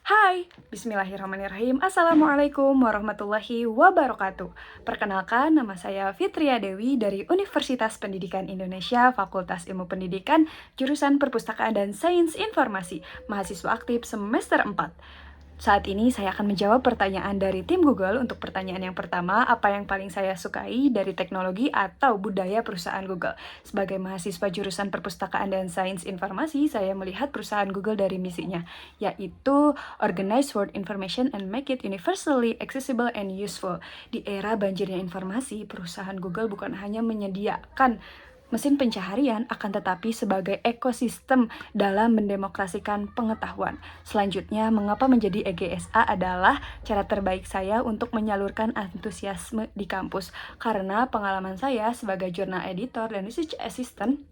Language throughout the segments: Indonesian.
Hai, bismillahirrahmanirrahim. Assalamualaikum warahmatullahi wabarakatuh. Perkenalkan, nama saya Fitria Dewi dari Universitas Pendidikan Indonesia, Fakultas Ilmu Pendidikan, jurusan Perpustakaan dan Sains Informasi, mahasiswa aktif semester 4. Saat ini saya akan menjawab pertanyaan dari tim Google. Untuk pertanyaan yang pertama, apa yang paling saya sukai dari teknologi atau budaya perusahaan Google? Sebagai mahasiswa jurusan Perpustakaan dan Sains Informasi, saya melihat perusahaan Google dari misinya, yaitu Organize World Information and Make it Universally Accessible and Useful. Di era banjirnya informasi, perusahaan Google bukan hanya menyediakan mesin pencaharian, akan tetapi sebagai ekosistem dalam mendemokrasikan pengetahuan. Selanjutnya, mengapa menjadi EGSA adalah cara terbaik saya untuk menyalurkan antusiasme di kampus. Karena pengalaman saya sebagai jurnal editor dan research assistant,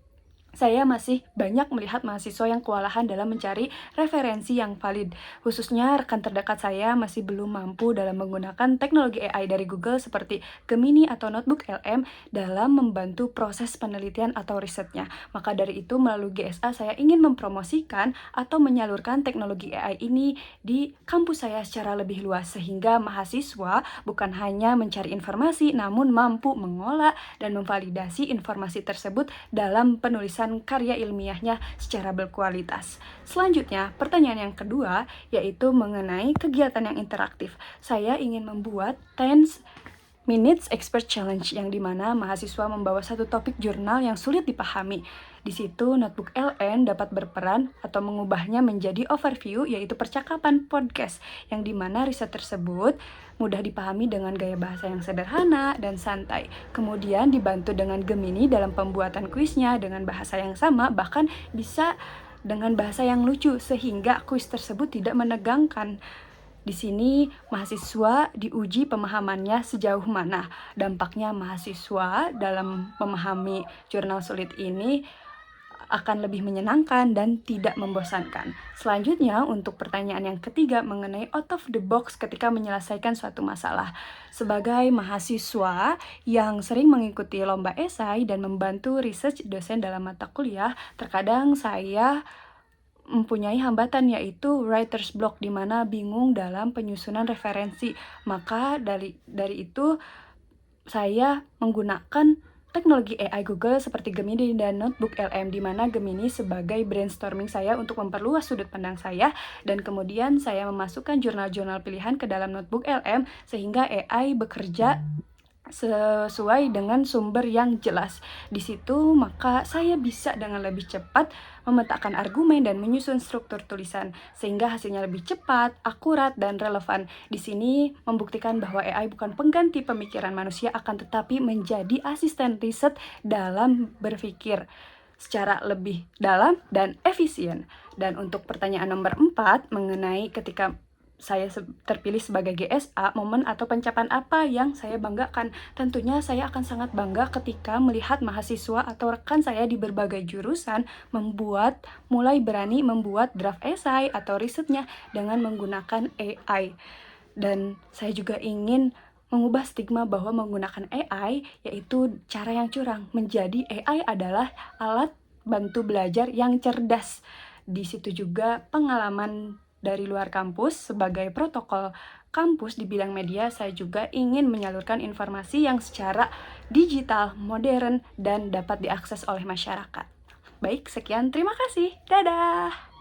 saya masih banyak melihat mahasiswa yang kewalahan dalam mencari referensi yang valid. Khususnya rekan terdekat saya masih belum mampu dalam menggunakan teknologi AI dari Google seperti Gemini atau Notebook LM dalam membantu proses penelitian atau risetnya. Maka dari itu, melalui GSA saya ingin mempromosikan atau menyalurkan teknologi AI ini di kampus saya secara lebih luas, sehingga mahasiswa bukan hanya mencari informasi, namun mampu mengolah dan memvalidasi informasi tersebut dalam penulisan karya ilmiahnya secara berkualitas. Selanjutnya, pertanyaan yang kedua yaitu mengenai kegiatan yang interaktif. Saya ingin membuat 10 Minutes Expert Challenge yang dimana mahasiswa membawa satu topik jurnal yang sulit dipahami. Di situ Notebook LN dapat berperan atau mengubahnya menjadi overview, yaitu percakapan podcast, yang dimana riset tersebut mudah dipahami dengan gaya bahasa yang sederhana dan santai. Kemudian dibantu dengan Gemini dalam pembuatan kuisnya dengan bahasa yang sama, bahkan bisa dengan bahasa yang lucu sehingga kuis tersebut tidak menegangkan. Di sini mahasiswa diuji pemahamannya sejauh mana. Dampaknya mahasiswa dalam memahami jurnal sulit ini akan lebih menyenangkan dan tidak membosankan. Selanjutnya, untuk pertanyaan yang ketiga mengenai out of the box ketika menyelesaikan suatu masalah. Sebagai mahasiswa yang sering mengikuti lomba esai dan membantu research dosen dalam mata kuliah, terkadang saya mempunyai hambatan, yaitu writer's block, di mana bingung dalam penyusunan referensi. Maka dari itu saya menggunakan teknologi AI Google seperti Gemini dan Notebook LM, di mana Gemini sebagai brainstorming saya untuk memperluas sudut pandang saya, dan kemudian saya memasukkan jurnal-jurnal pilihan ke dalam Notebook LM sehingga AI bekerja sesuai dengan sumber yang jelas. Di situ maka saya bisa dengan lebih cepat memetakan argumen dan menyusun struktur tulisan sehingga hasilnya lebih cepat, akurat, dan relevan. Di sini membuktikan bahwa AI bukan pengganti pemikiran manusia, akan tetapi menjadi asisten riset dalam berpikir secara lebih dalam dan efisien. Dan untuk pertanyaan nomor 4 mengenai ketika saya terpilih sebagai GSA, momen atau pencapaian apa yang saya banggakan? Tentunya saya akan sangat bangga ketika melihat mahasiswa atau rekan saya di berbagai jurusan mulai berani membuat draft esai atau risetnya dengan menggunakan AI. Dan saya juga ingin mengubah stigma bahwa menggunakan AI yaitu cara yang curang, menjadi AI adalah alat bantu belajar yang cerdas. Di situ juga pengalaman dari luar kampus sebagai protokol kampus di bidang media, saya juga ingin menyalurkan informasi yang secara digital, modern, dan dapat diakses oleh masyarakat. Baik, sekian, terima kasih. Dadah!